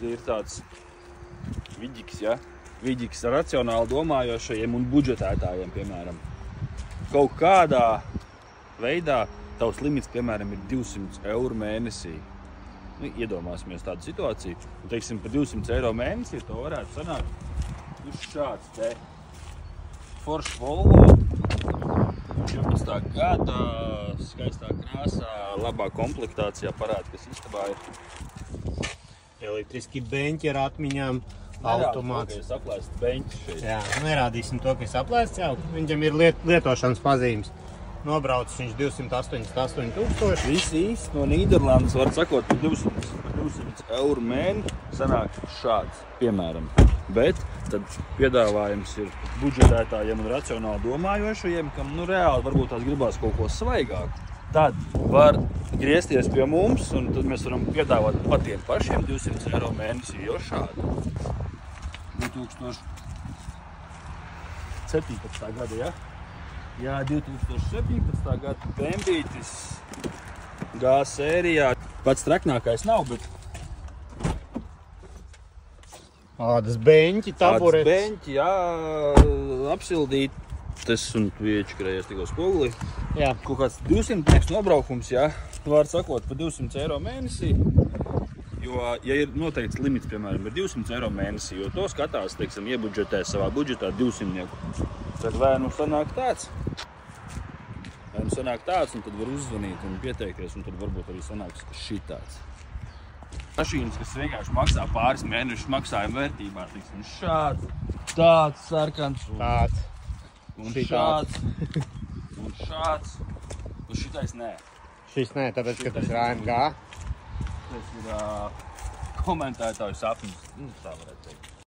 ir tāds viģiks, ja? Viģiks racionāli domājošajiem un budžetētājiem, piemēram. Kaut kādā veidā tavs limits, piemēram, ir 200 eiro mēnesī. Nu, iedomāsimies tādu situāciju. Un, teiksim, par 200 eiro mēnesī to varētu sanākt uz šāds te foršs Volvo. 14. gada, skaistā krāsā, labā komplektācijā parāda, kas istabā ir. Elektriski beņķi ar atmiņām, automāts. Nerādi, aplēsts beņķis šeit. Jā, nerādīsim to, kas aplēsts jau. Viņam ir lietošanas pazīmes. Nobraucis viņš 288 000. Visi īsti no Nīderlandes, var sakot, par 200 eiro mēnesi sanāk šāds, piemēram. Bet tad piedāvājums ir budžetētājiem un racionāli domājošajiem, kam reāli varbūt tās gribās kaut ko svaigāku. Tad var griezties pie mums, un tad mēs varam piedāvāt patiem pašiem 200 eiro mēnesī, jo šādu. 2017. gada, ja? Jā, 2017. gada Bembītis G sērijā. Pats traknākais nav, bet Tādas beņķi, taburetes. Tādas beņķi, jā, apsildītas un iečakarējies tikko spogulī. Jā. Kaut kāds 200 nobraukums, jā, var sakot, par 200 eiro mēnesī. Jo, ja ir noteikts limits, piemēram, ir 200 eiro mēnesī, jo to skatās, teiksim, iebudžetē savā budžetā 200. Tad vai nu sanāk tāds, un tad var uzzvanīt un pieteikties, un tad varbūt arī sanāks šitāds. Mašīnas, kas vienkārši maksā pāris mēnešus maksājuma vērtībā, teiksim, šāds, tāds sarkans, Tāds. un šāds, un šāds, un šitais nē. Šis nē, tāpēc, ka tas ir AMG. Tas ir komentētāju sapnis, tā varētu teikt.